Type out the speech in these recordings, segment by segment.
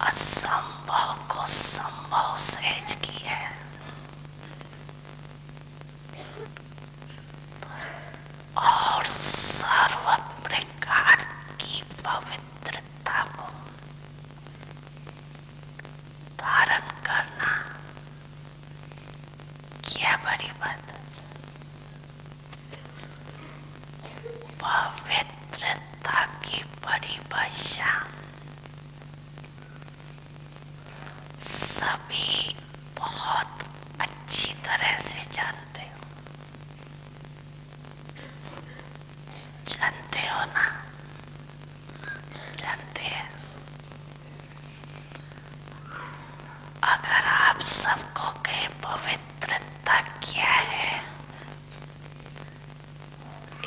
असंभव को संभव सहज की है। और सर्व प्रकार की पवित्रता को धारण करना क्या बड़ी बात है। पवित्रता की बड़ी भाषा सभी बहुत अच्छी तरह से जानते हो। जानते हो ना? जानते हैं। अगर आप सबको कहे पवित्रता क्या है,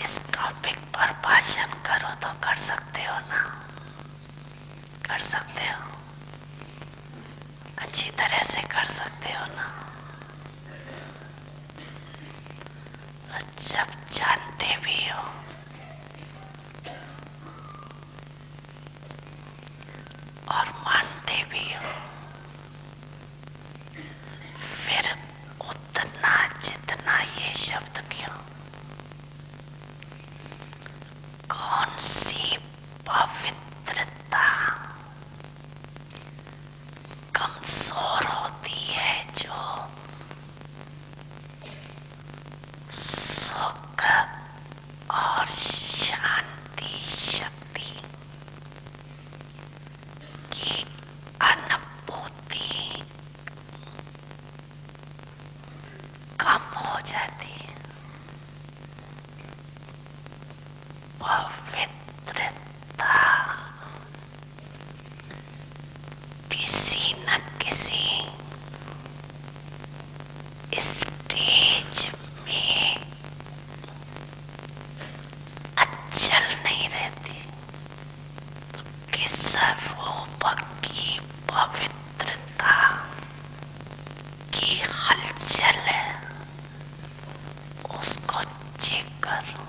इस टॉपिक पर भाषण करो तो कर सकते हो ना? कर सकते हो? अच्छी तरह से कर सकते हो ना? और जब जानते भी हो और मानते भी हो, फिर उतना जितना ये शब्द क्यों? कौन सी पवित्रता कमजोर होती है जो सुख और शांति शक्ति की अनुभूति कम हो जाती है। पवित्रता किसी न किसी स्टेज में अचल नहीं रहती कि सर्वोपरि की पवित्रता की हलचल है, उसको चेक करो।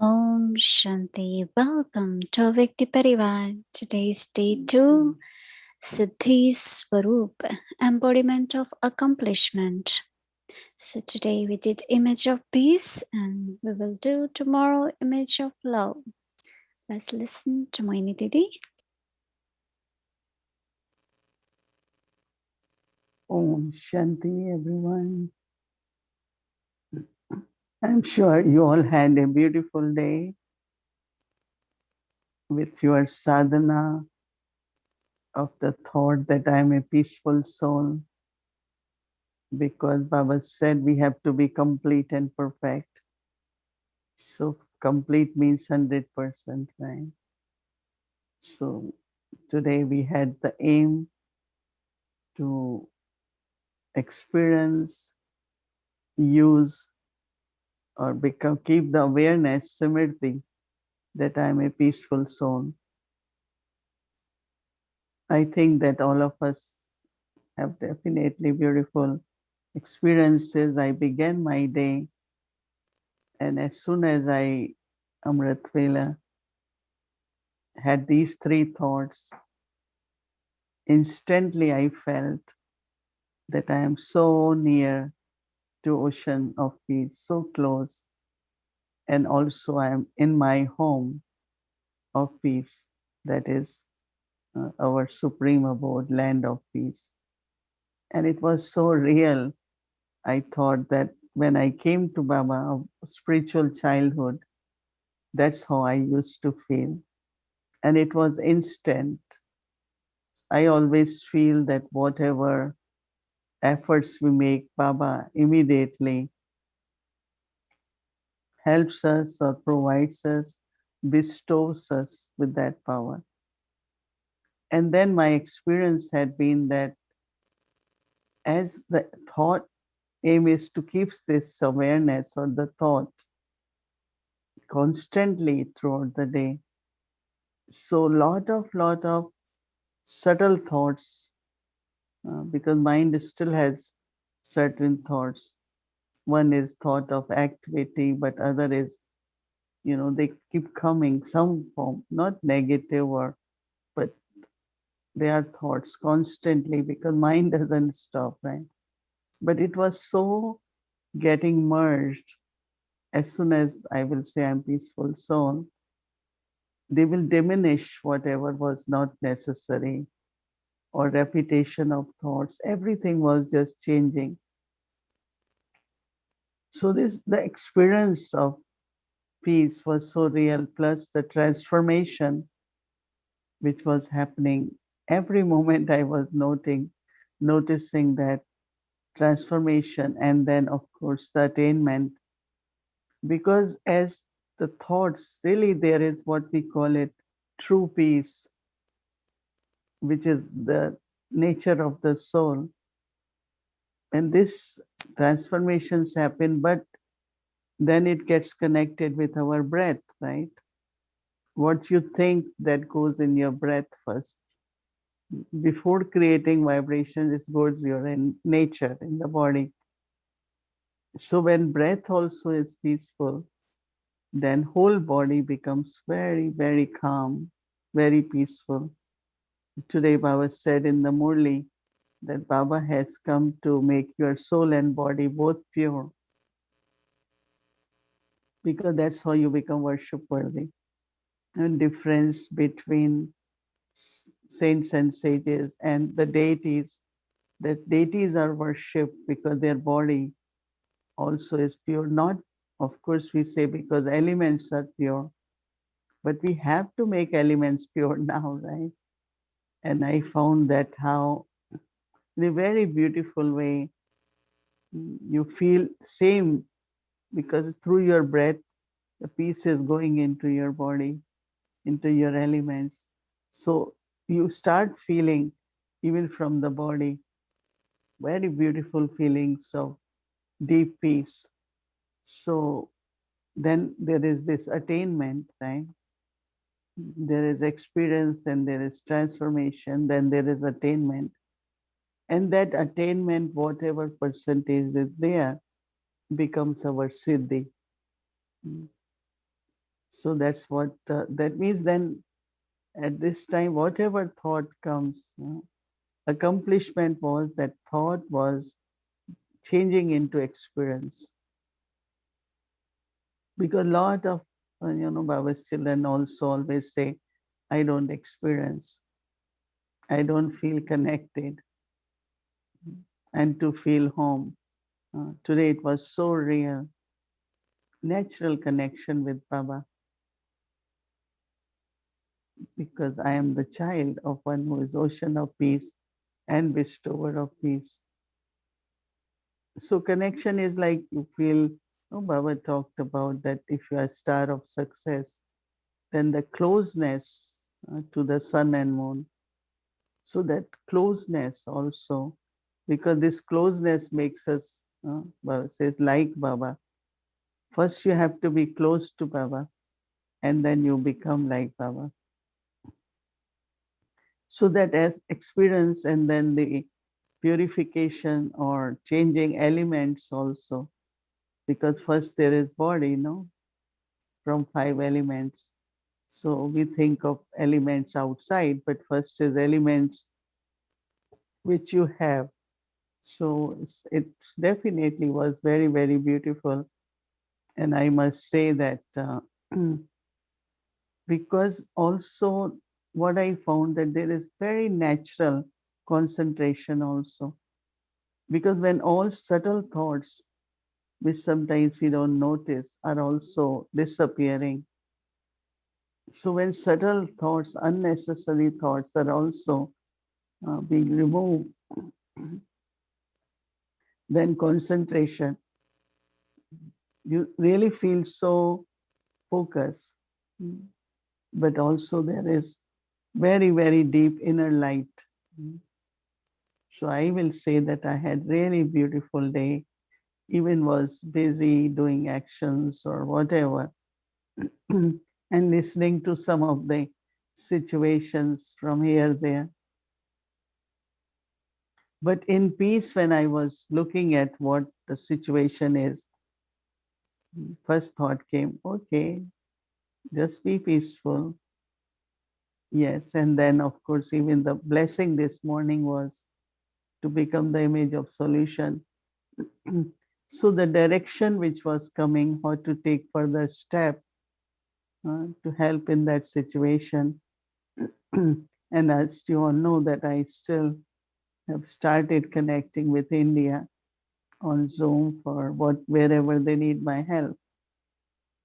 Om Shanti. Welcome to Vikti Parivar. Today's day 2, Siddhi Swaroop, embodiment of accomplishment. So today we did image of peace and we will do tomorrow image of love. Let's listen to Mohini Didi. Om Shanti, everyone. I'm sure you all had a beautiful day with your sadhana of the thought that I am a peaceful soul, because Baba said we have to be complete and perfect. So complete means 100%, right? So today we had the aim to experience, use, or keep the awareness, simriti, that I am a peaceful soul. I think that all of us have definitely beautiful experiences. I began my day, and as soon as I, Amrit Vela, had these three thoughts, instantly I felt that I am so near to ocean of peace, so close, and also I am in my home of peace, that is our supreme abode, land of peace. And it was so real. I thought that when I came to Baba, spiritual childhood, that's how I used to feel. And it was instant. I always feel that whatever efforts we make, Baba immediately helps us or provides us, bestows us with that power. And then my experience had been that as the thought aim is to keep this awareness or the thought constantly throughout the day. So lot of subtle thoughts, because mind still has certain thoughts. One is thought of activity, but other is, they keep coming some form, not negative or, but they are thoughts constantly because mind doesn't stop, right? But it was so getting merged as soon as I will say I'm peaceful soul, they will diminish whatever was not necessary or repetition of thoughts. Everything was just changing. So this the experience of peace was so real, plus the transformation which was happening. Every moment I was noticing that transformation, and then of course the attainment, because as the thoughts, really there is what we call it true peace, which is the nature of the soul. And this transformations happen, but then it gets connected with our breath, right? What you think, that goes in your breath first. Before creating vibration, it goes your in nature in the body. So when breath also is peaceful, then whole body becomes very, very calm, very peaceful. Today Baba said in the Murli that Baba has come to make your soul and body both pure, because that's how you become worship worthy. And difference between saints and sages and the deities, that deities are worshipped because their body also is pure. Not, of course, we say because elements are pure, but we have to make elements pure now, right? And I found that how, in a very beautiful way, you feel same, because through your breath, the peace is going into your body, into your elements. So you start feeling, even from the body, very beautiful feelings of deep peace. So then there is this attainment, right? There is experience, then there is transformation, then there is attainment. And that attainment, whatever percentage is there, becomes our siddhi. So that's what that means. Then at this time, whatever thought comes, accomplishment was that thought was changing into experience. Because a lot of Baba's children also always say, I don't experience, I don't feel connected, and to feel home. Today it was so real, natural connection with Baba, because I am the child of one who is ocean of peace and bestower of peace. So connection is like you feel, Baba talked about that if you are a star of success, then the closeness to the sun and moon. So that closeness also, because this closeness makes us, Baba says, like Baba. First you have to be close to Baba, and then you become like Baba. So that as experience, and then the purification or changing elements also, because first there is body, from 5 elements. So we think of elements outside, but first is elements which you have. So it definitely was very, very beautiful. And I must say that because also what I found that there is very natural concentration also. Because when all subtle thoughts, which sometimes we don't notice, are also disappearing. So when subtle thoughts, unnecessary thoughts are also being removed, then concentration, you really feel so focused. But also there is very, very deep inner light. So I will say that I had really beautiful day, even was busy doing actions or whatever, and listening to some of the situations from here, there. But in peace, when I was looking at what the situation is, first thought came, okay, just be peaceful. Yes. And then, of course, even the blessing this morning was to become the image of solution. So the direction which was coming, how to take further step to help in that situation. And as you all know that I still have started connecting with India on Zoom for wherever they need my help.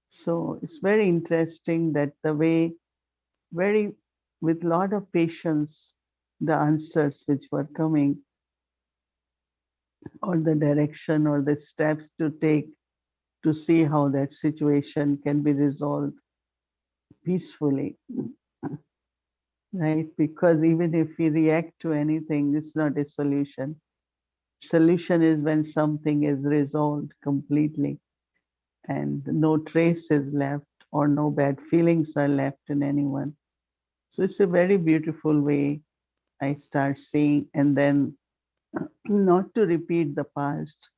So it's very interesting that the way, very with lot of patience, the answers which were coming, or the direction or the steps to take to see how that situation can be resolved peacefully. Right? Because even if we react to anything, it's not a solution. Solution is when something is resolved completely and no trace is left or no bad feelings are left in anyone. So it's a very beautiful way I start seeing, and then not to repeat the past,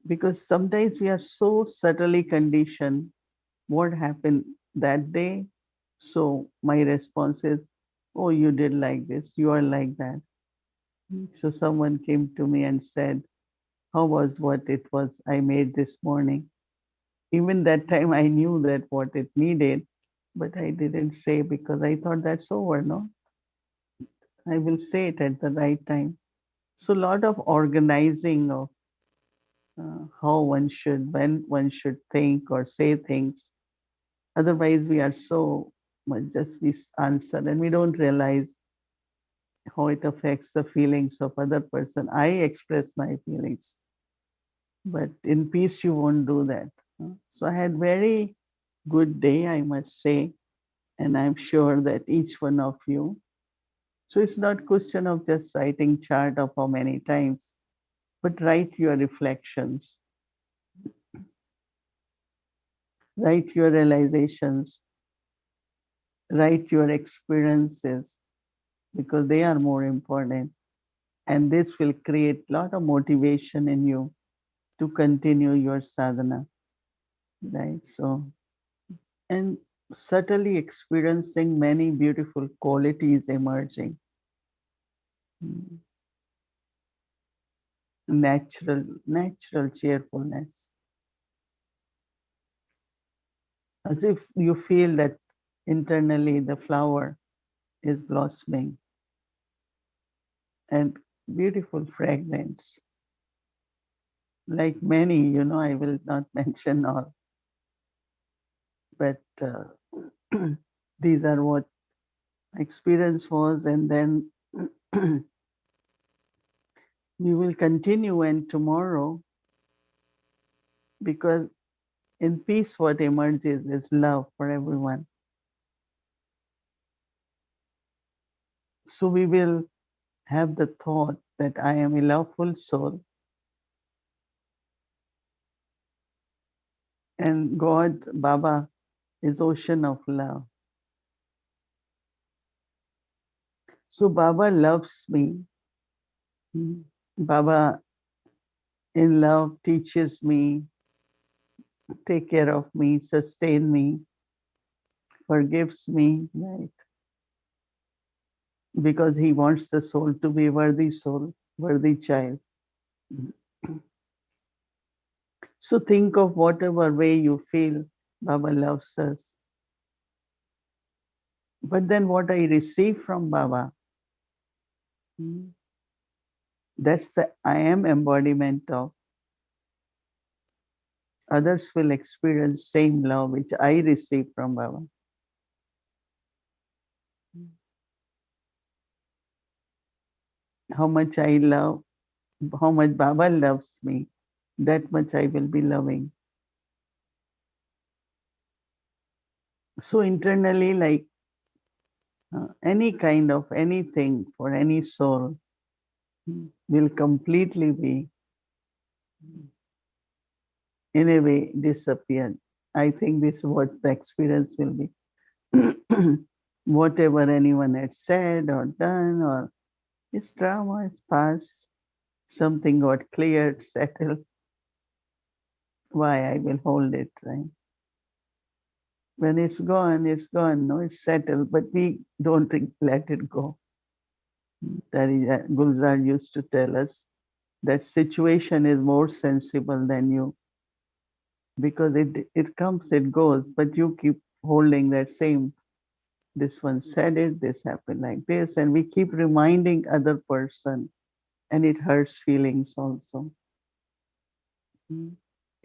because sometimes we are so subtly conditioned what happened that day. So my response is, oh, you did like this, you are like that. So someone came to me and said, how was what it was I made this morning? Even that time I knew that what it needed, but I didn't say because I thought that's over, no? I will say it at the right time. So a lot of organizing of how one should, when one should think or say things. Otherwise, we are so much just we answer and we don't realize how it affects the feelings of other person. I express my feelings, but in peace you won't do that. So I had very good day, I must say, and I'm sure that each one of you. So it's not question of just writing chart of how many times, but write your reflections, write your realizations, write your experiences, because they are more important. And this will create a lot of motivation in you to continue your sadhana, right? So, and certainly experiencing many beautiful qualities emerging. Mm. Natural cheerfulness, as if you feel that internally the flower is blossoming, and beautiful fragrance, like many, I will not mention all, but these are what experience was. And then we will continue, and tomorrow, because in peace what emerges is love for everyone. So we will have the thought that I am a loveful soul, and God, Baba, is ocean of love. So Baba loves me. Baba in love teaches me, take care of me, sustain me, forgives me, right? Because he wants the soul to be worthy soul, worthy child. So think of whatever way you feel Baba loves us. But then what I receive from Baba, that's the I am embodiment of. Others will experience same love which I receive from Baba. How much I love, how much Baba loves me, that much I will be loving. So internally, like any kind of anything for any soul will completely be, in a way, disappear. I think this is what the experience will be. Whatever anyone had said or done, or this drama is past, something got cleared, settled. Why I will hold it, right? When it's gone, it's gone. No, it's settled, but we don't let it go. That is, Gulzar used to tell us that situation is more sensible than you, because it comes, it goes, but you keep holding that same. This one said it, this happened like this, and we keep reminding other person, and it hurts feelings also.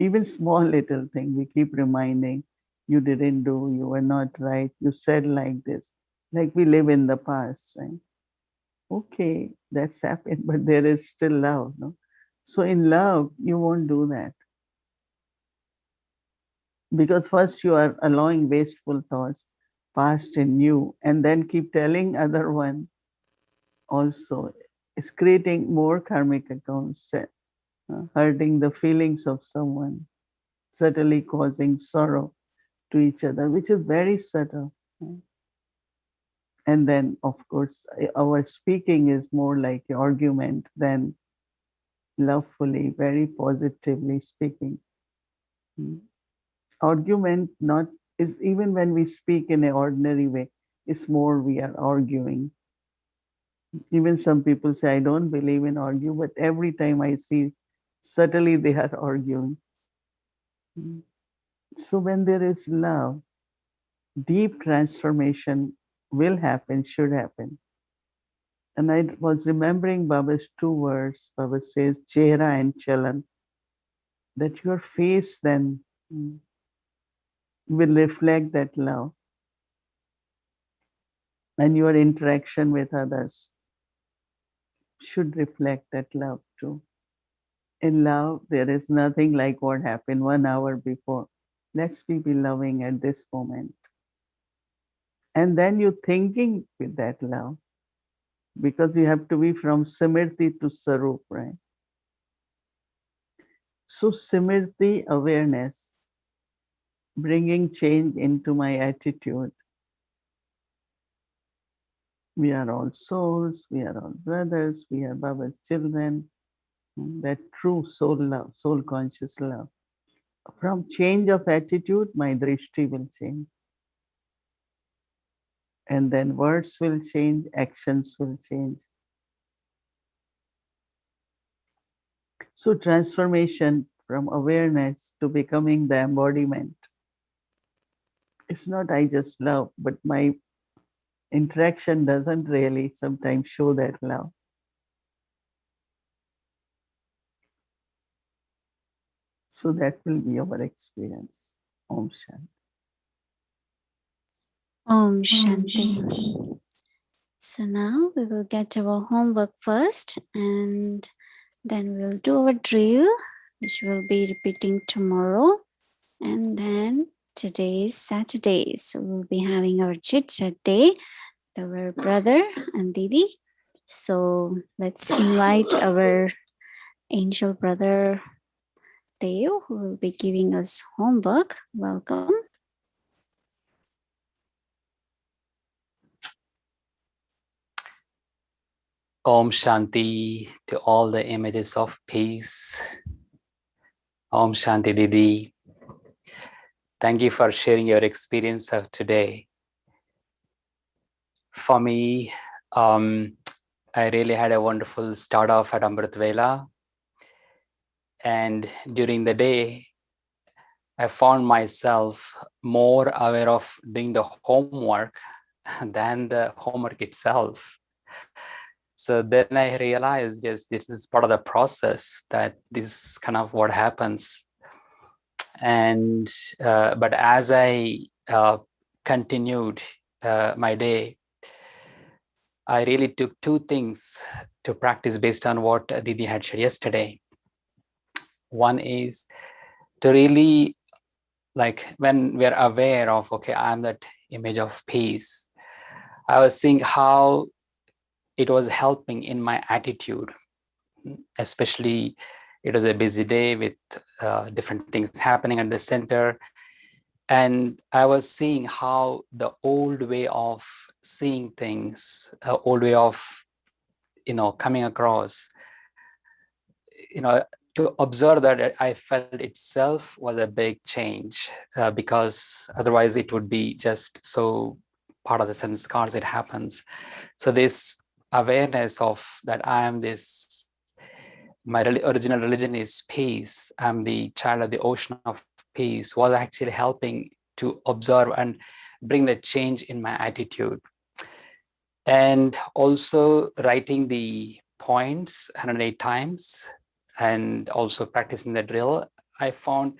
Even small little thing, we keep reminding, you didn't do, you were not right, you said like this, like we live in the past, right? Okay, that's happened, but there is still love, no? So in love, you won't do that, because first you are allowing wasteful thoughts, past and new, and then keep telling other one also. Is creating more karmic accounts, hurting the feelings of someone, subtly causing sorrow to each other, which is very subtle. And then, of course, our speaking is more like an argument than lovefully, very positively speaking. Argument not is, even when we speak in an ordinary way, it's more we are arguing. Even some people say, I don't believe in argue, but every time I see, subtly they are arguing. So when there is love, deep transformation will happen, should happen. And I was remembering Baba's two words. Baba says, Chehra and Chalan, that your face then will reflect that love, and your interaction with others should reflect that love too. In love, there is nothing like what happened 1 hour before. Let's be loving at this moment. And then you thinking with that love, because you have to be from Simriti to Sarup, right? So Simriti awareness, bringing change into my attitude. We are all souls, we are all brothers, we are Baba's children. That true soul love, soul conscious love. From change of attitude, my drishti will change. And then words will change, actions will change. So transformation from awareness to becoming the embodiment. It's not I just love, but my interaction doesn't really sometimes show that love. So that will be our experience. Om Shanti. Om Shanti. So now we will get our homework first, and then we'll do our drill, which we'll be repeating tomorrow. And then today is Saturday, so we'll be having our chit chat day with our brother and Didi. So let's invite our angel brother Deo, who will be giving us homework. Welcome. Om Shanti to all the images of peace. Om Shanti Didi. Thank you for sharing your experience of today. For me, I really had a wonderful start off at Amrit Vela. And during the day, I found myself more aware of doing the homework than the homework itself. So then I realized, yes, this is part of the process, that this is kind of what happens. And but as I continued my day, I really took two things to practice based on what Didi had shared yesterday. One is to really, like, when we're aware of, okay, I'm that image of peace, I was seeing how it was helping in my attitude, especially it was a busy day with different things happening at the center. And I was seeing how the old way of seeing things, old way of, coming across, to observe that, I felt itself was a big change, because otherwise it would be just so part of the sanskars, it happens. So this awareness of that I am this, my original religion is peace, I'm the child of the ocean of peace, was actually helping to observe and bring the change in my attitude. And also writing the points 108 times and also practicing the drill, I found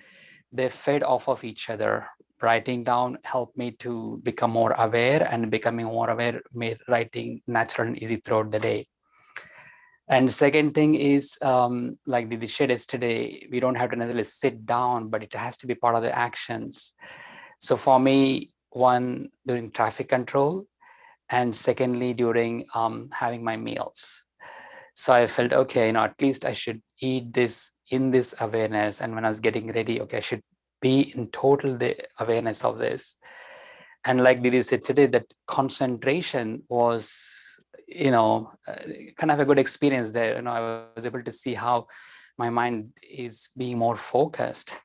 they fed off of each other. Writing down helped me to become more aware, and becoming more aware made writing natural and easy throughout the day. And second thing is, like Didi shared yesterday, we don't have to necessarily sit down, but it has to be part of the actions. So for me, one, during traffic control, and secondly, during having my meals. So I felt, okay, at least I should eat this in this awareness. And when I was getting ready, okay, I should be in total the awareness of this. And like Didi said today, that concentration was, kind of a good experience there. I was able to see how my mind is being more focused.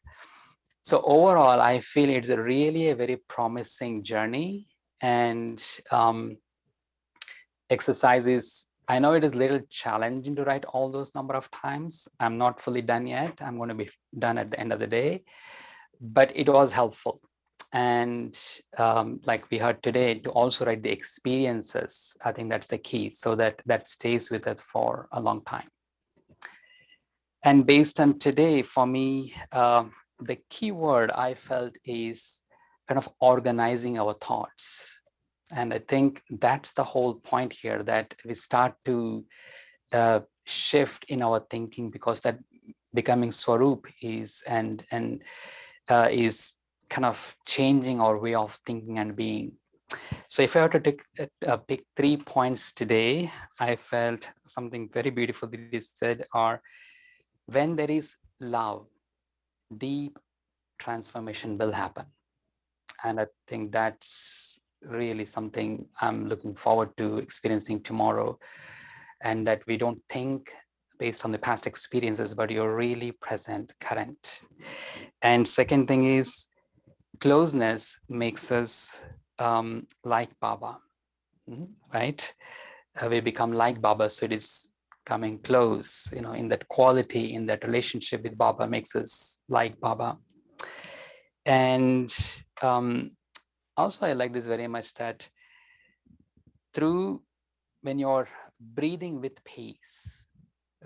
So overall, I feel it's really a very promising journey. And exercises, I know it is a little challenging to write all those number of times. I'm not fully done yet. I'm going to be done at the end of the day, but it was helpful. And like we heard today, to also write the experiences, I think that's the key, so that stays with us for a long time. And based on today, for me, the key word I felt is kind of organizing our thoughts. And I think that's the whole point here, that we start to shift in our thinking, because that becoming Swaroop is is kind of changing our way of thinking and being. So if I were to pick 3 points today, I felt something very beautiful that he said are, when there is love, deep transformation will happen. And I think that's really something I'm looking forward to experiencing tomorrow. And that we don't think based on the past experiences, but you're really present, current. And second thing is, closeness makes us like Baba, right? We become like Baba. So it is coming close, in that quality, in that relationship with Baba makes us like Baba. And also, I like this very much, that when you're breathing with peace,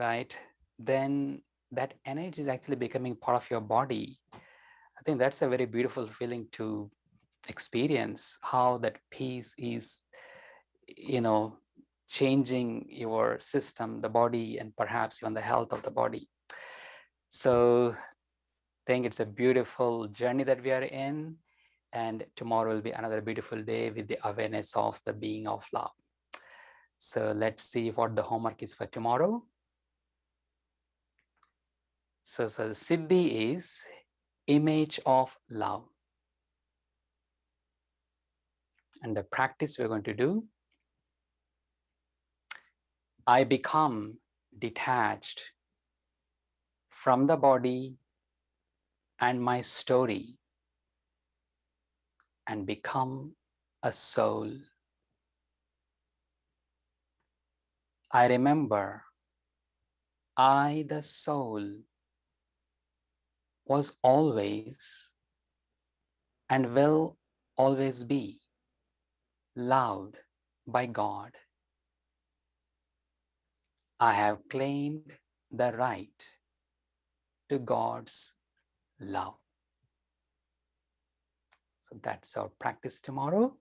right, then that energy is actually becoming part of your body. I think that's a very beautiful feeling to experience, how that peace is, changing your system, the body, and perhaps even the health of the body. So I think it's a beautiful journey that we are in. And tomorrow will be another beautiful day with the awareness of the being of love. So let's see what the homework is for tomorrow. So Siddhi is image of love. And the practice we're going to do, I become detached from the body and my story and become a soul. I remember I, the soul, was always and will always be loved by God. I have claimed the right to God's love. So that's our practice tomorrow.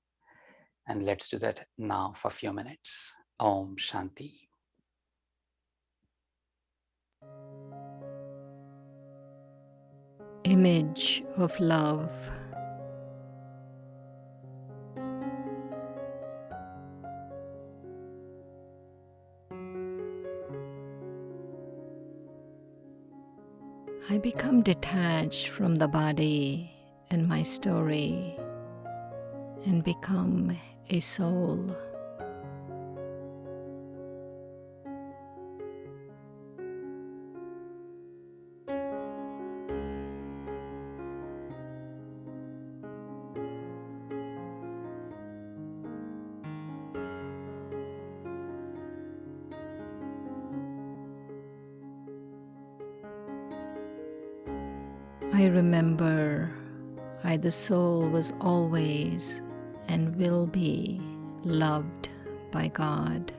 And let's do that now for a few minutes. Om Shanti. Image of love. I become detached from the body and my story and become a soul. I remember I, the soul, was always and will be loved by God.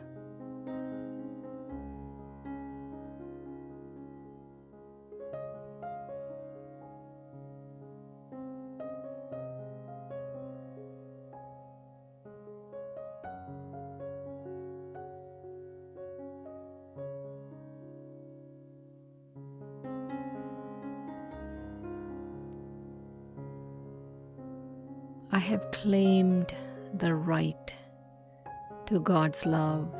I have claimed the right to God's love.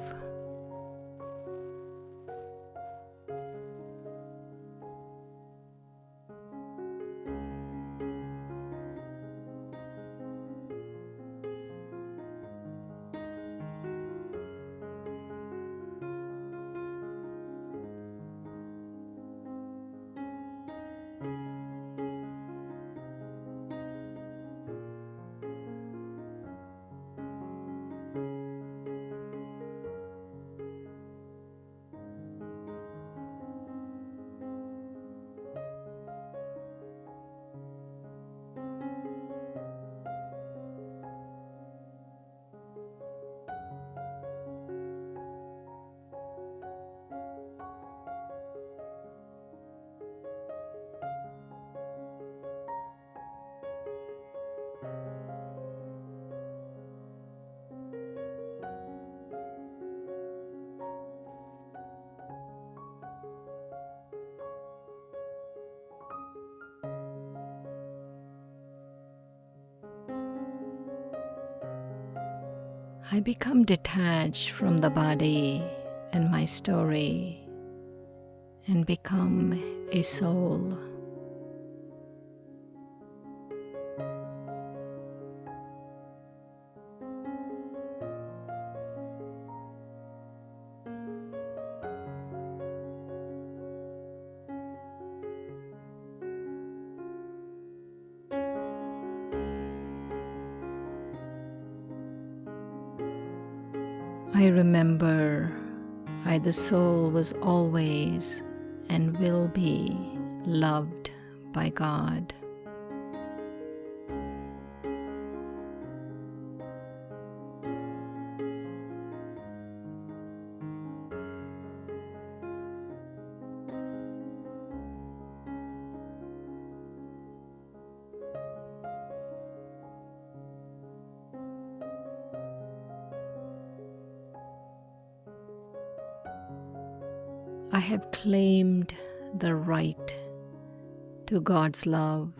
I become detached from the body and my story and become a soul. I remember I, the soul, was always and will be loved by God. I have claimed the right to God's love.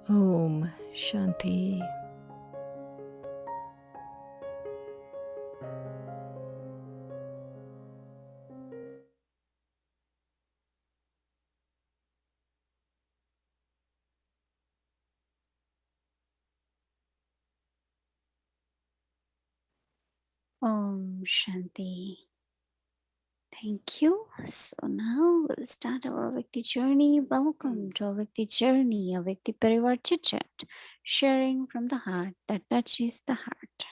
Om Shanti. Om Shanti. Thank you. So now we'll start our Vikti journey. Welcome to our Vikti journey, a Vikti Parivar Chit Chat, sharing from the heart that touches the heart.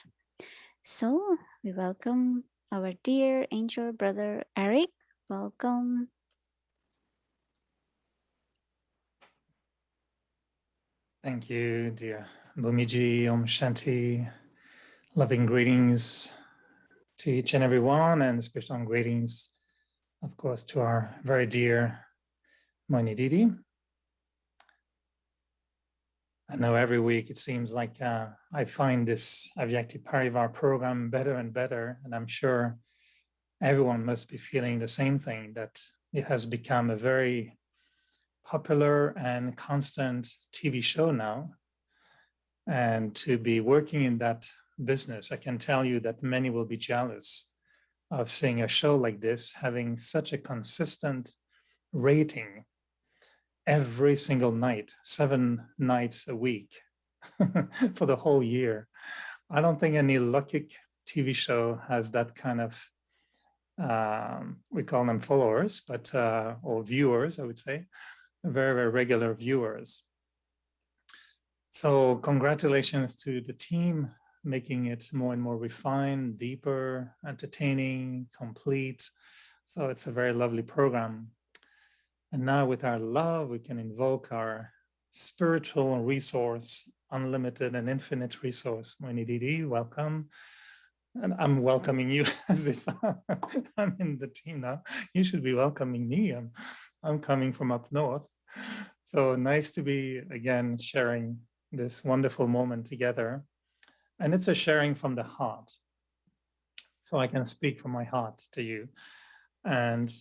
So we welcome our dear angel brother Eric. Welcome. Thank you, dear Bhumiji, Om Shanti. Loving greetings to each and every one, and special greetings, of course, to our very dear Mohini Didi. I know every week it seems like I find this Avyakti Parivar program better and better, and I'm sure everyone must be feeling the same thing, that it has become a very popular and constant TV show now. And to be working in that business, I can tell you that many will be jealous of seeing a show like this having such a consistent rating every single night, 7 nights a week for the whole year. I don't think any Lokik TV show has that kind of, we call them followers, but or viewers, I would say, very, very regular viewers. So congratulations to the team, making it more and more refined, deeper, entertaining, complete. So it's a very lovely program. And now with our love, we can invoke our spiritual resource, unlimited and infinite resource. Mohini Didi, welcome. And I'm welcoming you as if I'm in the team now. You should be welcoming me. I'm coming from up north. So nice to be again sharing this wonderful moment together. And it's a sharing from the heart. So I can speak from my heart to you. And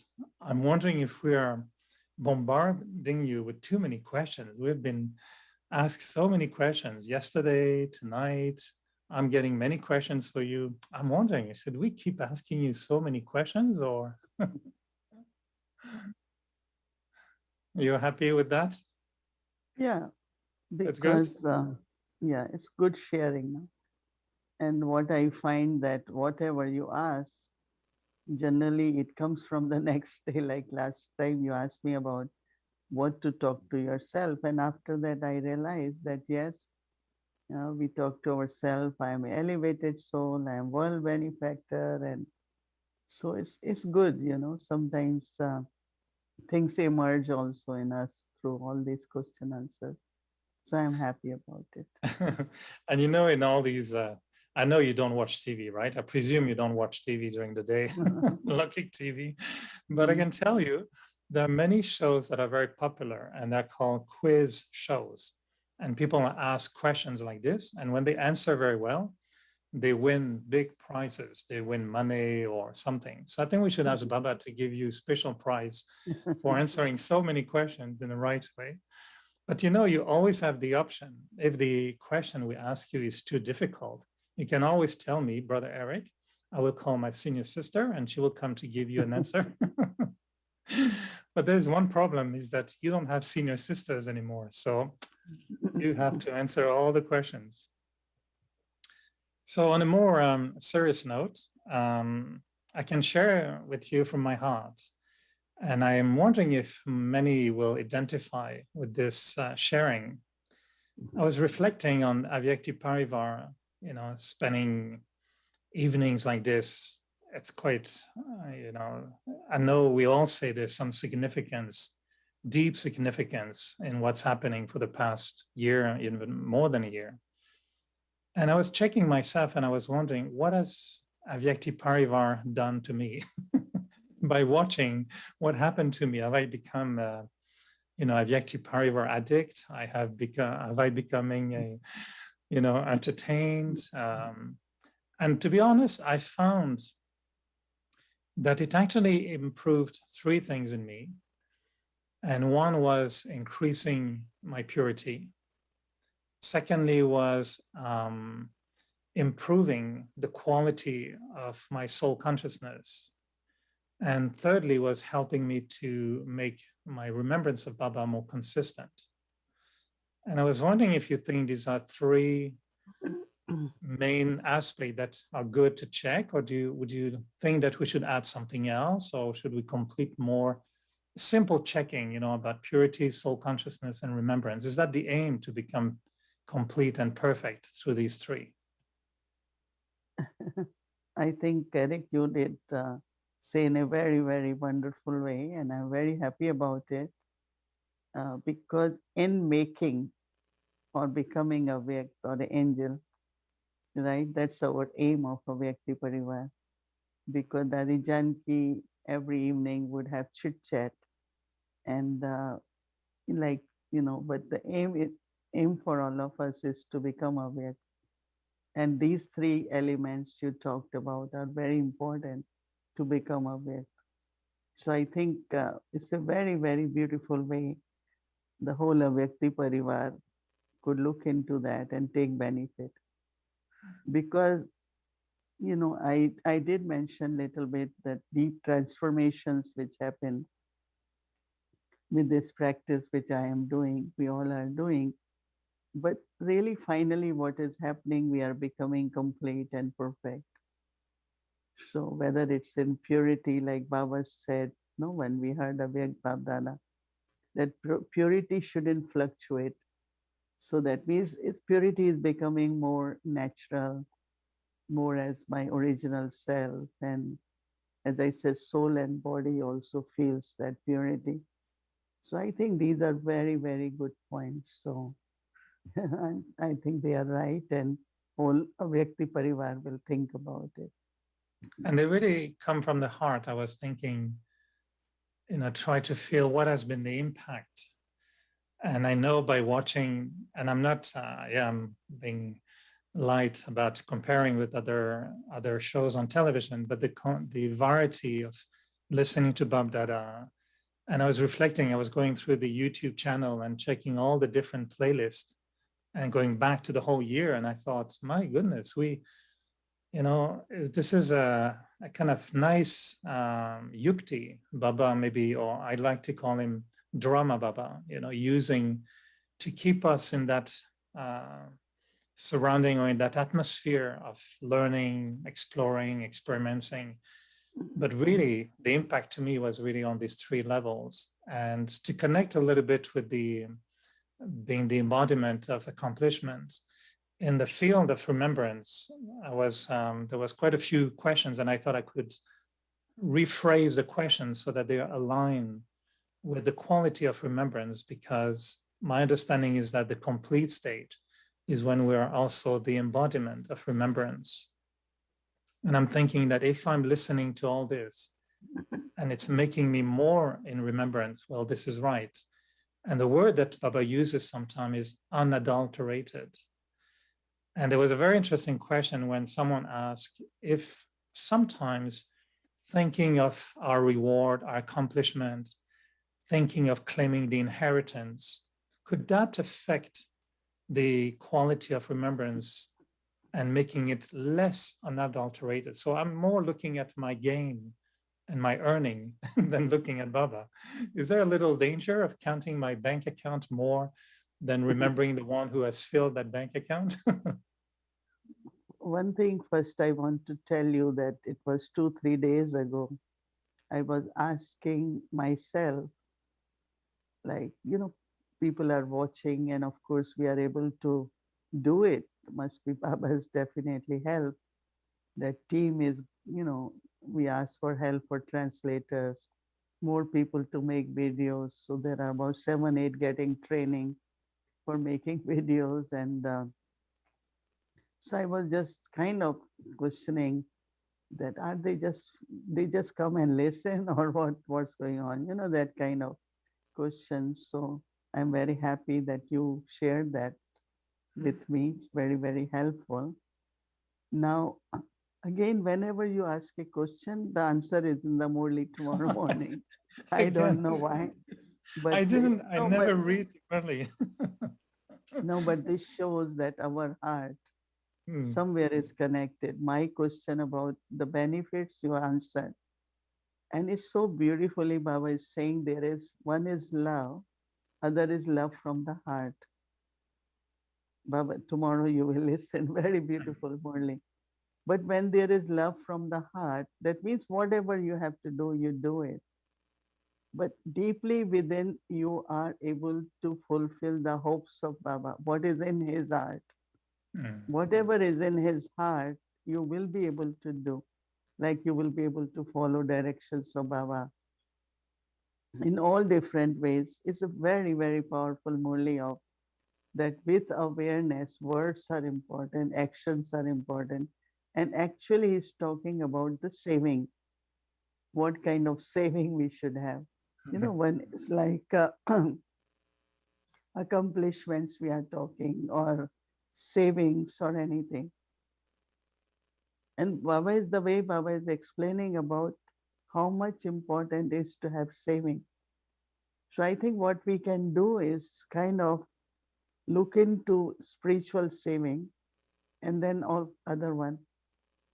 I'm wondering if we are bombarding you with too many questions. We've been asked so many questions yesterday, tonight. I'm getting many questions for you. I'm wondering, should we keep asking you so many questions, or you're happy with that? Yeah, That's good. because yeah, it's good sharing. No? And what I find that whatever you ask, generally it comes from the next day. Like last time you asked me about what to talk to yourself, and after that I realized that yes, we talk to ourselves. I am elevated soul. I am world benefactor, and so it's good. Sometimes things emerge also in us through all these question answers. So I'm happy about it. And in all these, I know you don't watch TV, right? I presume you don't watch TV during the day, Lucky TV. But I can tell you, there are many shows that are very popular, and they're called quiz shows. And people ask questions like this, and when they answer very well, they win big prizes. They win money or something. So I think we should ask Baba to give you a special prize for answering so many questions in the right way. But you always have the option. If the question we ask you is too difficult, you can always tell me, Brother Eric, I will call my senior sister and she will come to give you an answer. But there's one problem, is that you don't have senior sisters anymore. So you have to answer all the questions. So on a more serious note, I can share with you from my heart. And I am wondering if many will identify with this sharing. I was reflecting on Avyakti Parivar, spending evenings like this. It's quite, I know we all say there's some significance, deep significance in what's happening for the past year, even more than a year. And I was checking myself and I was wondering, what has Avyakti Parivar done to me? By watching what happened to me, have I become Avyakti Parivar addict? Have I becoming a, entertained? And to be honest, I found that it actually improved 3 things in me. And one was increasing my purity. Secondly was improving the quality of my soul consciousness. And thirdly was helping me to make my remembrance of Baba more consistent. And I was wondering if you think these are 3 main aspects that are good to check, or would you think that we should add something else, or should we complete more simple checking, about purity, soul consciousness, and remembrance? Is that the aim, to become complete and perfect through these three? I think, Eric, you did say in a very, very wonderful way, and I'm very happy about it, because in making or becoming a Vyakt or an angel, right, that's our aim of a Vyakti Parivar. Because Dadi Janki every evening would have chit chat, and like, but the aim for all of us is to become a Vyakt. And these three elements you talked about are very important to become aware. So I think it's a very, very beautiful way the whole Avyakti Parivar could look into that and take benefit. Because, I did mention little bit that deep transformations which happen with this practice, which I am doing, we all are doing. But really, finally, what is happening, we are becoming complete and perfect. So whether it's in purity, like Baba said, no, when we heard Avyak Babdana, that purity shouldn't fluctuate. So that means purity is becoming more natural, more as my original self. And as I said, soul and body also feels that purity. So I think these are very, very good points. So I think they are right, and whole Avyakti Parivar will think about it. And they really come from the heart. I was thinking, try to feel what has been the impact. And I know by watching, and I'm not, I'm being light about comparing with other shows on television, but the variety of listening to Bab Dada. And I was reflecting, I was going through the YouTube channel and checking all the different playlists and going back to the whole year. And I thought, my goodness, this is a kind of nice yukti, Baba maybe, or I'd like to call him drama Baba, using to keep us in that surrounding or in that atmosphere of learning, exploring, experimenting. But really, the impact to me was really on these three levels. And to connect a little bit with being the embodiment of accomplishment, in the field of remembrance, there was quite a few questions, and I thought I could rephrase the questions so that they align with the quality of remembrance, because my understanding is that the complete state is when we are also the embodiment of remembrance. And I'm thinking that if I'm listening to all this and it's making me more in remembrance, well, this is right. And the word that Baba uses sometimes is unadulterated. And there was a very interesting question when someone asked if sometimes thinking of our reward, our accomplishment, thinking of claiming the inheritance, could that affect the quality of remembrance and making it less unadulterated? So I'm more looking at my gain and my earning than looking at Baba. Is there a little danger of counting my bank account more than remembering the one who has filled that bank account? One thing first I want to tell you that it was 2-3 days ago, I was asking myself, like, people are watching, and of course we are able to do it. Must be Baba's definitely help. That team is, we ask for help for translators, more people to make videos. So there are about 7-8 getting training for making videos. And so I was just kind of questioning that they just come and listen, or what's going on, that kind of question. So I'm very happy that you shared that with me. It's very, very helpful. Now, again, whenever you ask a question, the answer is in the Murli tomorrow morning. I don't know why, but I never read early. No, but this shows that our heart somewhere is connected. My question about the benefits you answered. And it's so beautifully Baba is saying there is one is love, other is love from the heart. Baba, tomorrow you will listen. Very beautiful, Murli. But when there is love from the heart, that means whatever you have to do, you do it. But deeply within, you are able to fulfill the hopes of Baba, what is in his heart. Mm. Whatever is in his heart, you will be able to do. Like you will be able to follow directions of Baba in all different ways. It's a very, very powerful Murli of that with awareness, words are important, actions are important. And actually, he's talking about the saving, what kind of saving we should have. When it's like accomplishments we are talking, or savings or anything. And Baba is the way Baba is explaining about how much important is to have saving. So I think what we can do is kind of look into spiritual saving and then all other one.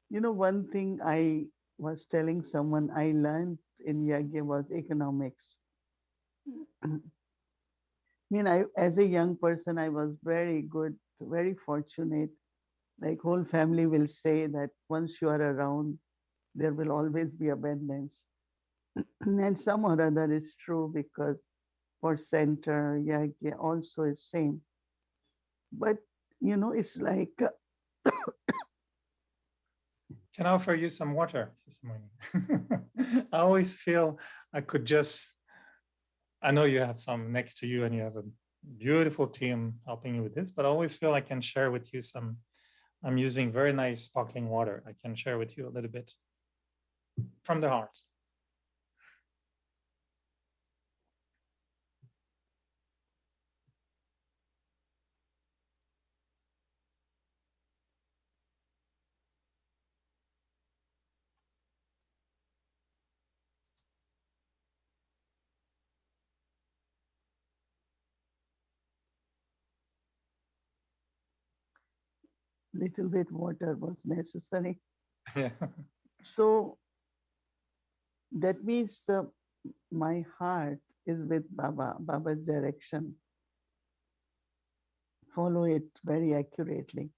One thing I was telling someone I learned in Yagya was economics. As a young person, I was very good, very fortunate. Like whole family will say that once you are around, there will always be abundance. And some or other is true because for center, Yagya also is same. But it's like Can I offer you some water this morning? I always feel I could just, I know you have some next to you and you have a beautiful team helping you with this, but I always feel I can share with you some. I'm using very nice sparkling water. I can share with you a little bit from the heart. little bit water was necessary. Yeah. So that means my heart is with Baba, Baba's direction. Follow it very accurately.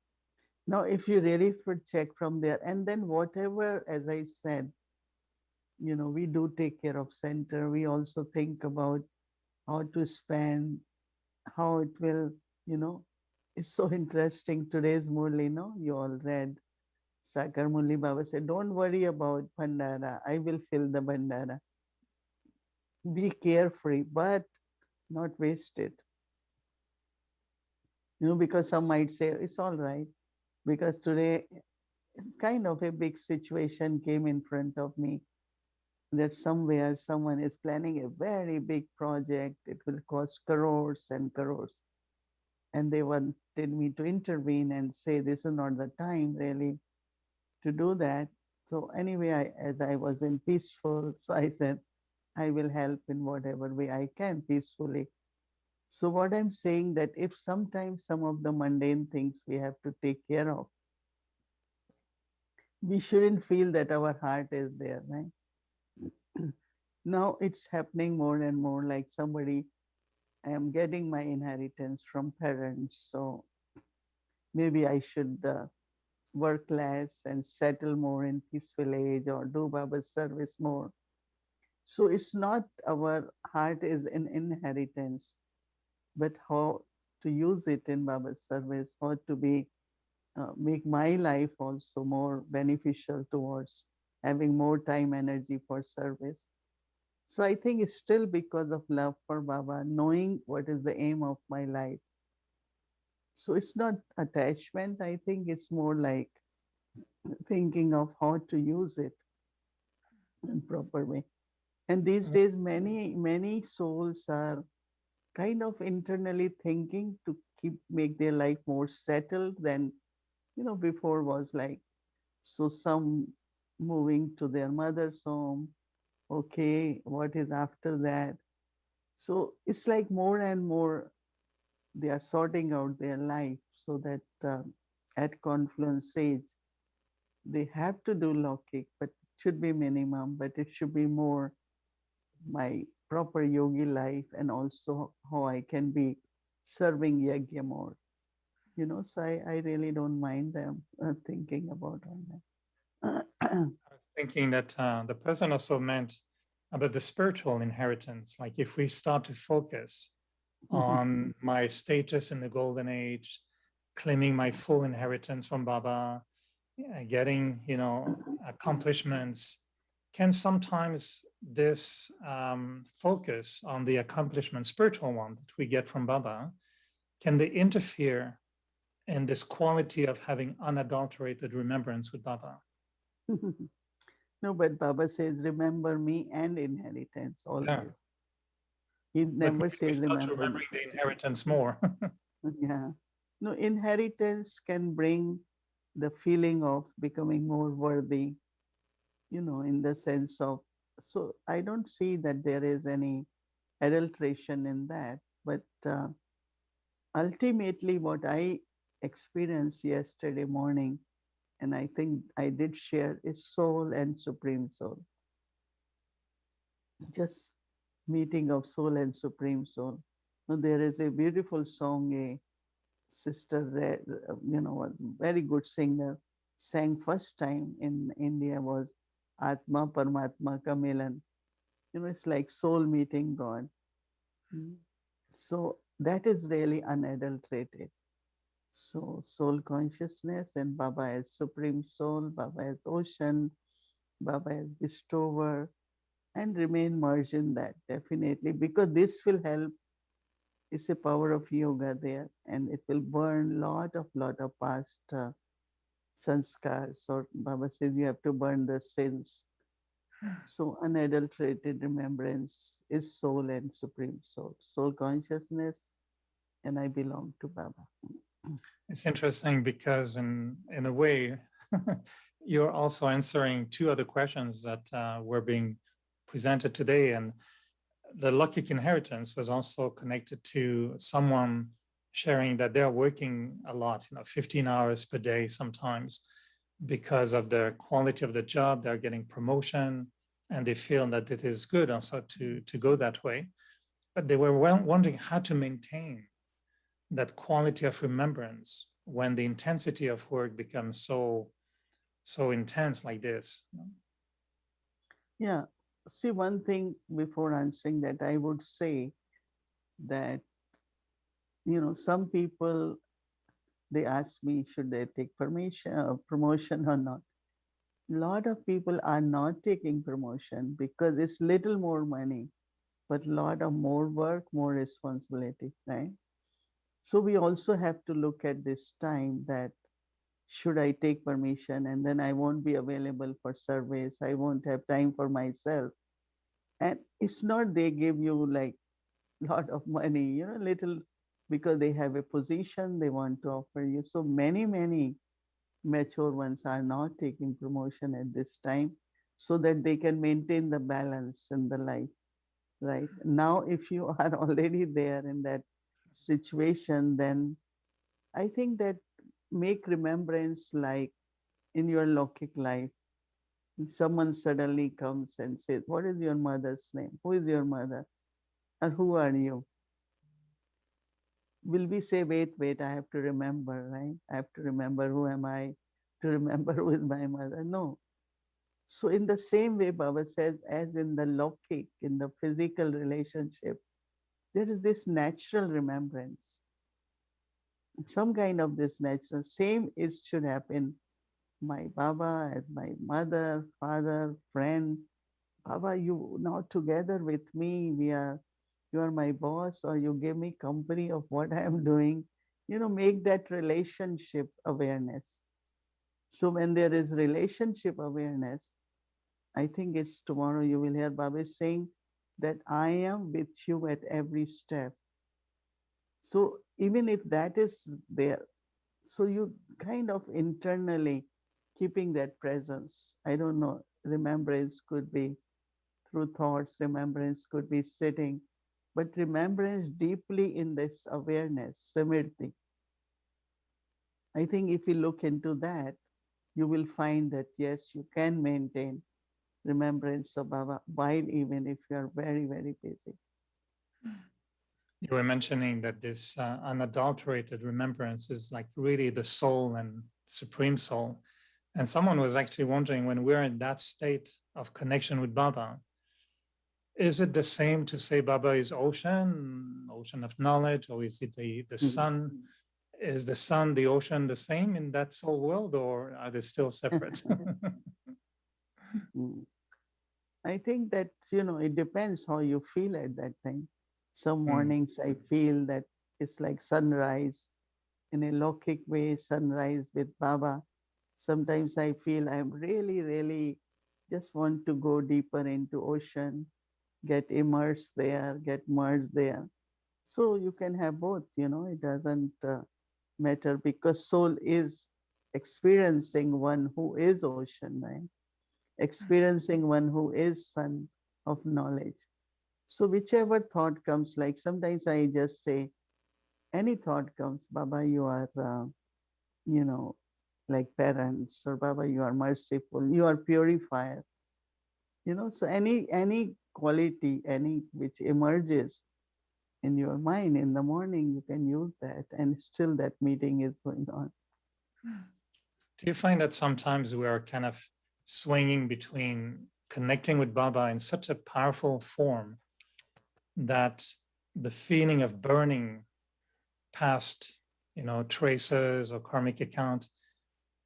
Now, if you really should check from there, and then whatever, as I said, we do take care of center. We also think about how to spend, how it will, you know, it's so interesting. Today's Murli, you all read. Sakar Murli Baba said, don't worry about Bhandara. I will fill the Bhandara. Be carefree, but not waste it. Because some might say it's all right. Because today, kind of a big situation came in front of me that somewhere someone is planning a very big project. It will cost crores and crores. And they wanted me to intervene and say this is not the time really to do that. So anyway, as I was in peaceful, so I said, I will help in whatever way I can peacefully. So what I'm saying that if sometimes some of the mundane things we have to take care of, we shouldn't feel that our heart is there, right? Now it's happening more and more like somebody, I am getting my inheritance from parents, so maybe I should work less and settle more in peaceful age or do Baba's service more. So it's not our heart is an inheritance, but how to use it in Baba's service, how to be make my life also more beneficial towards having more time, energy for service. So I think it's still because of love for Baba, knowing what is the aim of my life. So it's not attachment. I think it's more like thinking of how to use it in proper way. And these days, many souls are kind of internally thinking to make their life more settled than before was like. So some moving to their mother's home. Okay, what is after that? So it's like more and more they are sorting out their life so that at confluence stage they have to do Lokik, but it should be minimum, but it should be more my proper yogi life and also how I can be serving Yagya more. So I really don't mind them thinking about all that. I was thinking that the person also meant about the spiritual inheritance. Like if we start to focus on my status in the golden age, claiming my full inheritance from Baba, getting, accomplishments, can sometimes this focus on the accomplishment, spiritual one that we get from Baba, can they interfere in this quality of having unadulterated remembrance with Baba? No, but Baba says, remember me and inheritance Yeah. always. He But never maybe we says, start remember me. remembering the inheritance more. Yeah. No, inheritance can bring the feeling of becoming more worthy, in the sense of, so I don't see that there is any adulteration in that. But ultimately, what I experienced yesterday morning, and I think I did share, is soul and supreme soul. Just meeting of soul and supreme soul. Now, there is a beautiful song a sister read, was very good singer, sang first time in India, was Atma Paramatma Ka Milan. It's like soul meeting God. So that is really unadulterated. So soul consciousness and Baba as supreme soul, Baba as ocean, Baba as bestower, and remain merged in that definitely, because this will help. It's a power of yoga there, and it will burn lot of past sanskars. Or Baba says you have to burn the sins. So unadulterated remembrance is soul and supreme soul, soul consciousness, and I belong to Baba. It's interesting because in a way, you're also answering two other questions that were being presented today. And the Lokik inheritance was also connected to someone sharing that they're working a lot, 15 hours per day sometimes, because of the quality of the job. They're getting promotion and they feel that it is good also to go that way. But they were wondering how to maintain that quality of remembrance when the intensity of work becomes so intense like this. Yeah. See, one thing before answering that, I would say that, some people, they ask me, should they take promotion or not? A lot of people are not taking promotion because it's little more money, but lot of more work, more responsibility, right? So we also have to look at this time that should I take permission and then I won't be available for surveys. I won't have time for myself. And it's not they give you like lot of money, little, because they have a position they want to offer you. So many mature ones are not taking promotion at this time so that they can maintain the balance in the life, right? Now, if you are already there in that situation, then I think that make remembrance like in your Lokik life. Someone suddenly comes and says, what is your mother's name? Who is your mother? And who are you? Will we say, wait, I have to remember, right? I have to remember who am I to remember who is my mother? No. So in the same way, Baba says, as in the Lokik, in the physical relationship, there is this natural remembrance. Some kind of this natural, same is should happen. My Baba as my mother, father, friend. Baba, you now together with me, you are my boss, or you give me company of what I am doing. Make that relationship awareness. So when there is relationship awareness, I think it's tomorrow you will hear Baba saying that I am with you at every step. So even if that is there, so you kind of internally keeping that presence. I don't know, remembrance could be through thoughts, remembrance could be sitting, but remembrance deeply in this awareness, Samriddhi. I think if you look into that, you will find that yes, you can maintain remembrance of Baba while even if you are very, very busy. You were mentioning that this unadulterated remembrance is like really the soul and supreme soul. And someone was actually wondering, when we're in that state of connection with Baba, is it the same to say Baba is ocean of knowledge, or is it the sun? Is the sun, the ocean, the same in that soul world, or are they still separate? I think that, it depends how you feel at that time. Some mornings I feel that it's like sunrise in a Lokik way, sunrise with Baba. Sometimes I feel I'm really, really just want to go deeper into ocean, get immersed there, get merged there. So you can have both, it doesn't matter, because soul is experiencing one who is ocean, right? Experiencing one who is sun of knowledge. So whichever thought comes, like sometimes I just say, any thought comes, Baba, you are, you know, like parents, or Baba, you are merciful, you are purifier. So any quality, any which emerges in your mind in the morning, you can use that, and still that meeting is going on. Do you find that sometimes we are kind of swinging between connecting with Baba in such a powerful form that the feeling of burning past, traces or karmic account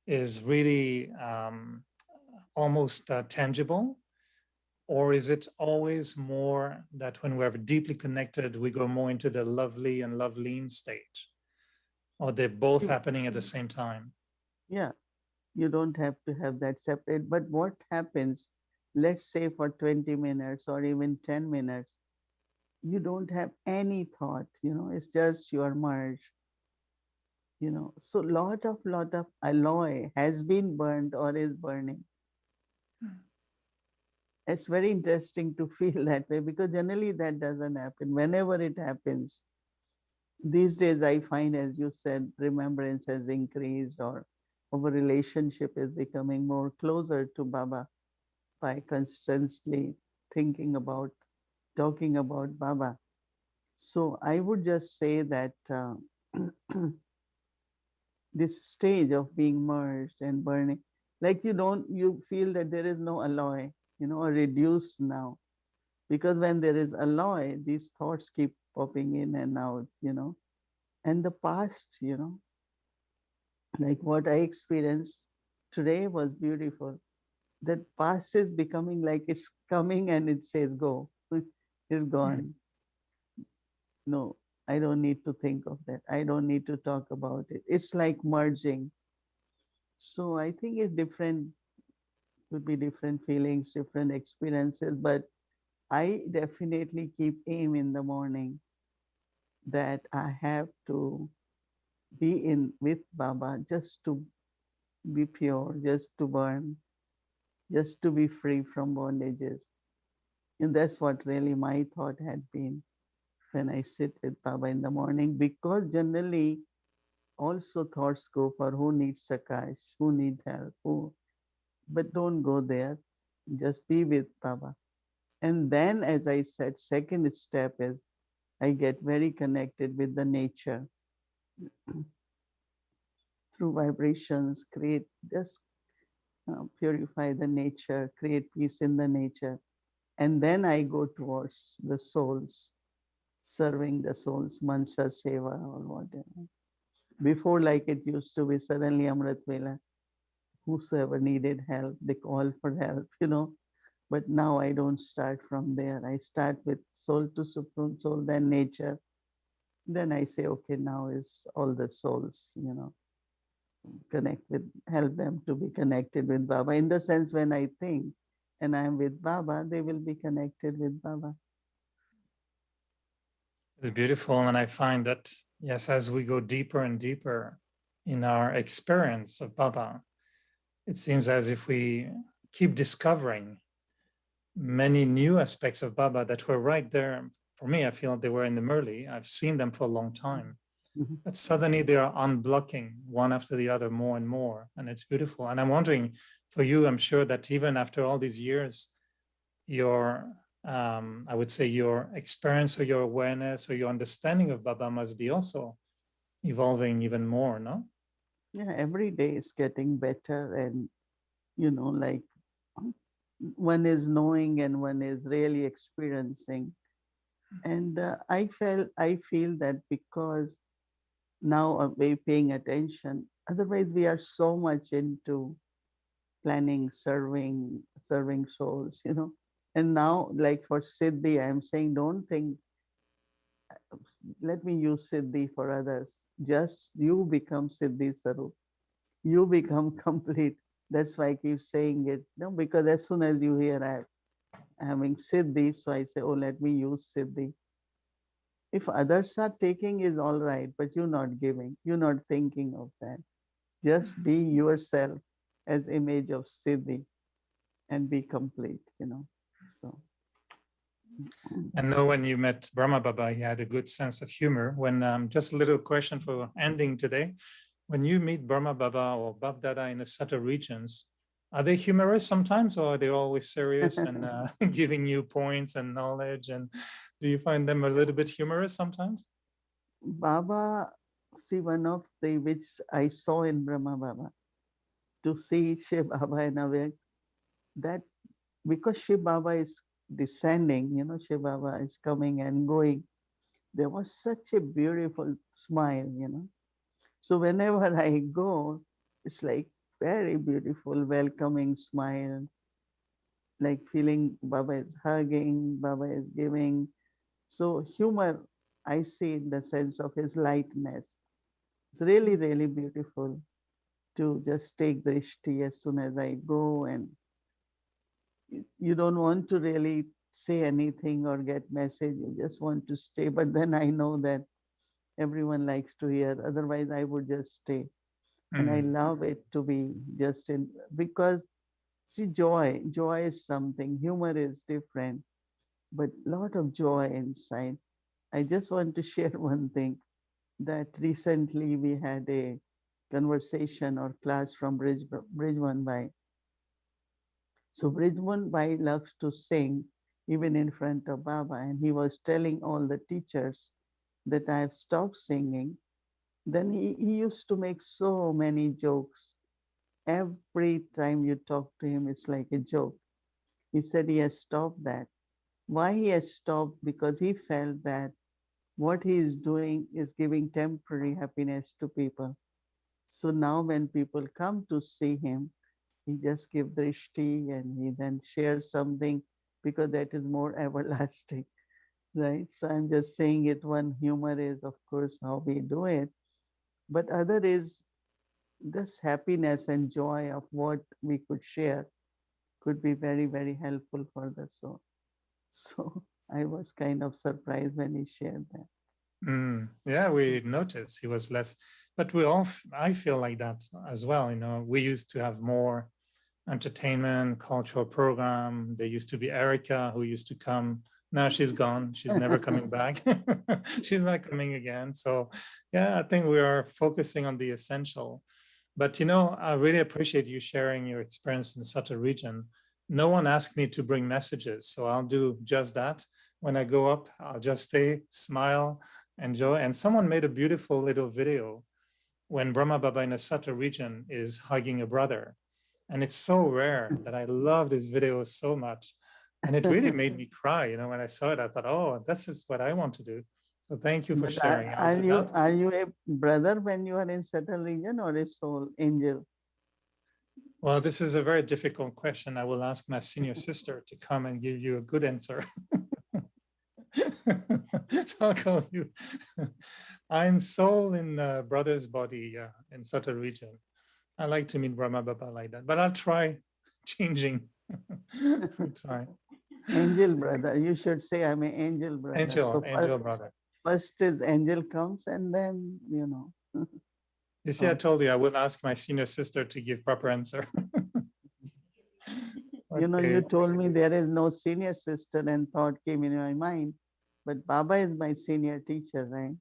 is really almost tangible? Or is it always more that when we're deeply connected, we go more into the lovely and loveline stage? Or they're both happening at the same time? Yeah, you don't have to have that separate. But what happens, let's say for 20 minutes or even 10 minutes, you don't have any thought, it's just your merge. So lot of alloy has been burned or is burning. It's very interesting to feel that way, because generally that doesn't happen. Whenever it happens, these days I find, as you said, remembrance has increased, or our relationship is becoming more closer to Baba by constantly thinking about, talking about Baba. So I would just say that this stage of being merged and burning, like you feel that there is no alloy, or reduced now. Because when there is alloy, these thoughts keep popping in and out, and the past, like what I experienced today was beautiful. That past is becoming like it's coming and it says go. It's gone. No, I don't need to think of that. I don't need to talk about it. It's like merging. So I think it's different, could be different feelings, different experiences, but I definitely keep aim in the morning that I have to be in with Baba, just to be pure, just to burn, just to be free from bondages. And that's what really my thought had been when I sit with Baba in the morning, because generally also thoughts go for who needs Sakash, who need help, but don't go there. Just be with Baba. And then, as I said, second step is I get very connected with the nature through vibrations, create, just purify the nature, create peace in the nature. And then I go towards the souls, serving the souls, Mansa Seva or whatever. Before, like it used to be, suddenly Amrit Vela, whosoever needed help, they call for help, But now I don't start from there. I start with soul to supreme soul, then nature. Then I say, okay, now is all the souls, connect with, help them to be connected with Baba. In the sense, when I think and I'm with Baba, they will be connected with Baba. It's beautiful. And I find that, yes, as we go deeper and deeper in our experience of Baba, it seems as if we keep discovering many new aspects of Baba that were right there. For me, I feel they were in the Murli. I've seen them for a long time. Mhm. But suddenly they are unblocking one after the other more and more. And it's beautiful. And I'm wondering, for you, I'm sure that even after all these years, your I would say your experience or your awareness or your understanding of Baba must be also evolving even more, no? Yeah, every day is getting better, and like one is knowing and one is really experiencing. And I feel that because now we're paying attention. Otherwise, we are so much into planning, serving souls. And now, like for Siddhi, I'm saying, don't think, let me use Siddhi for others. Just you become Siddhi Swaroop. You become complete. That's why I keep saying it. Because as soon as you hear I'm having Siddhi, so I say, oh, let me use Siddhi. If others are taking is all right, but you're not giving, you're not thinking of that. Just be yourself as image of Siddhi and be complete. So I know when you met Brahma Baba, he had a good sense of humor. When just a little question for ending today. When you meet Brahma Baba or Bab Dada in the Sata regions, are they humorous sometimes, or are they always serious and giving you points and knowledge? And do you find them a little bit humorous sometimes? Baba, see, one of the which I saw in Brahma Baba, to see Shiv Baba and Avyak, that because Shiv Baba is descending, Shiv Baba is coming and going, there was such a beautiful smile. So whenever I go, it's like very beautiful, welcoming smile, like feeling Baba is hugging, Baba is giving. So humor, I see in the sense of his lightness. It's really, really beautiful to just take the ishti as soon as I go, and you don't want to really say anything or get message. You just want to stay. But then I know that everyone likes to hear. Otherwise, I would just stay. And I love it to be just in, because see, joy is something. Humor is different, but lot of joy inside. I just want to share one thing, that recently we had a conversation or class from Bridgeman Bhai. So Bridgeman Bhai loves to sing even in front of Baba, and he was telling all the teachers that I have stopped singing. Then he used to make so many jokes. Every time you talk to him, it's like a joke. He said he has stopped that. Why he has stopped? Because he felt that what he is doing is giving temporary happiness to people. So now when people come to see him, he just give drishti and he then shares something, because that is more everlasting, right? So I'm just saying it. One humor is, of course, how we do it, but other is this happiness and joy of what we could share could be very, very helpful for the soul. So I was kind of surprised when he shared that. Yeah, we noticed he was less, but I feel like that as well. We used to have more entertainment, cultural program. There used to be Erica who used to come. Now she's gone. She's never coming back. She's not coming again. So yeah, I think we are focusing on the essential. But I really appreciate you sharing your experience in such a region. No one asked me to bring messages, so I'll do just that. When I go up, I'll just stay, smile, enjoy. And someone made a beautiful little video when Brahma Baba in a Sata region is hugging a brother. And it's so rare that I love this video so much. And it really made me cry. When I saw it, I thought, oh, this is what I want to do. So thank you for But sharing. are you a brother when you are in certain region, or a soul angel? Well, this is a very difficult question. I will ask my senior sister to come and give you a good answer. So I'll call you. I'm soul in brother's body in such a region. I like to meet Brahma Baba like that, but I'll try changing. I'll try. Angel brother. You should say I'm an angel brother. Angel brother. First is angel comes, and then You see, I told you I will ask my senior sister to give proper answer. Okay. You told me there is no senior sister, and thought came in my mind. But Baba is my senior teacher, right?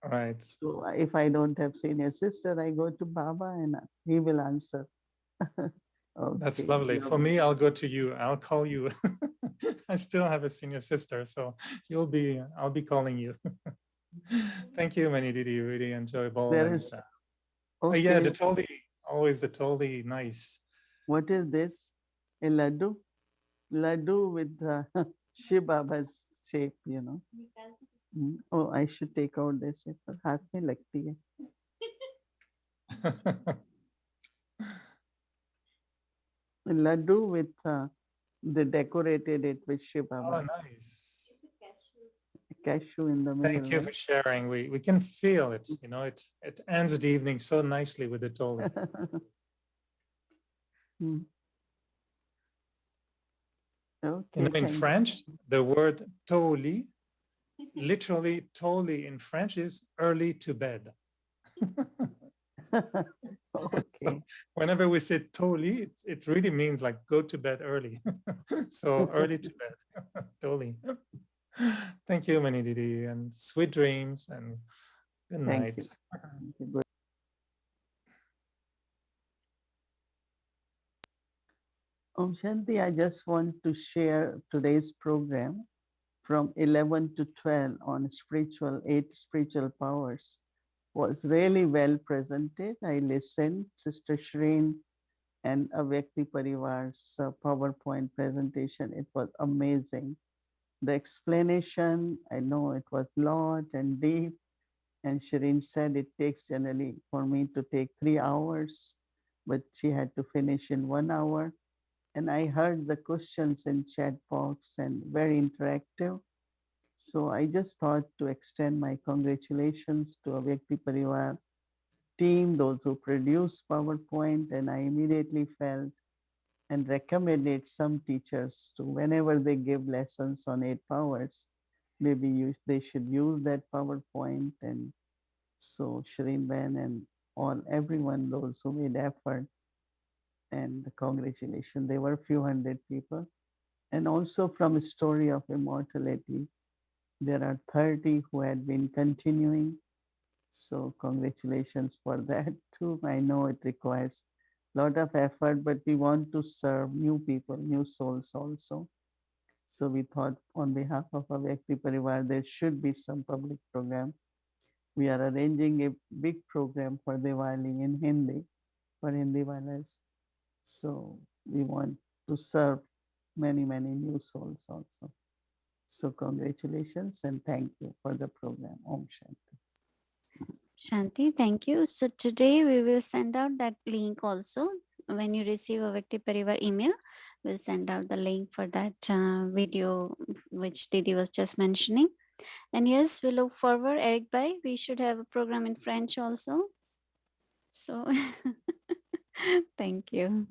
Right. So if I don't have senior sister, I go to Baba and he will answer. That's Okay, lovely. For me, I'll go to you. I'll call you. I still have a senior sister, so I'll be calling you. Thank you, Mohini Didi. Really enjoyable. there And is, yeah, okay, the totally, always the totally nice. what is this? A laddu? Laddu with Shiv Baba's shape, you know. Oh, I should take out this. पर हाथ में लगती है. Laddu with they decorated it with Shiv Oh, Baba. nice. Cashew in the middle. Thank you for sharing. We can feel it. You know, it ends the evening so nicely with the toli. Hmm. Okay, You know, in thank French, the word toli, literally toli in French is early to bed. Okay. So whenever we say toli, it really means like go to bed early. So early to bed, toli. Thank you, Mohini Didi, and sweet dreams and good Thank night. you. Thank you. Good. Om Shanti, I just want to share today's program from 11 to 12 on eight spiritual powers was really well presented. I listened, Sister Shreen and Avyakti Parivar's PowerPoint presentation. It was amazing. The explanation, I know it was lot and deep, and Shireen said it takes generally for me to take 3 hours, but she had to finish in 1 hour. And I heard the questions in chat box and very interactive. So I just thought to extend my congratulations to Avyakti Parivar team, those who produced PowerPoint, and I immediately felt and recommended some teachers to whenever they give lessons on 8 powers, maybe they should use that PowerPoint. And so Shireen Ben and everyone, those who made effort, and congratulations. There were a few hundred people. And also from a story of immortality, there are 30 who had been continuing. So congratulations for that too. I know it requires a lot of effort, but we want to serve new people, new souls also. So we thought on behalf of Avyakti Parivar, there should be some public program. We are arranging a big program for Diwali in Hindi, for Hindi Walas. So we want to serve many, many new souls also. So congratulations and thank you for the program. Om Shanti. Shanti, thank you. So today we will send out that link also. When you receive a Vakti Parivar email, we'll send out the link for that video which Didi was just mentioning. And yes, we look forward, Eric Bhai, we should have a program in French also. So thank you.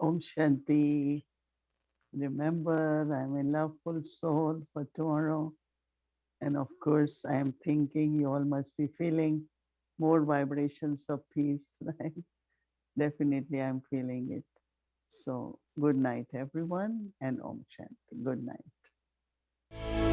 Om Shanti. Remember, I'm a loveful soul for tomorrow. And of course, I am thinking you all must be feeling more vibrations of peace, right? Definitely, I'm feeling it. So, good night, everyone, and Om Shanti. Good night.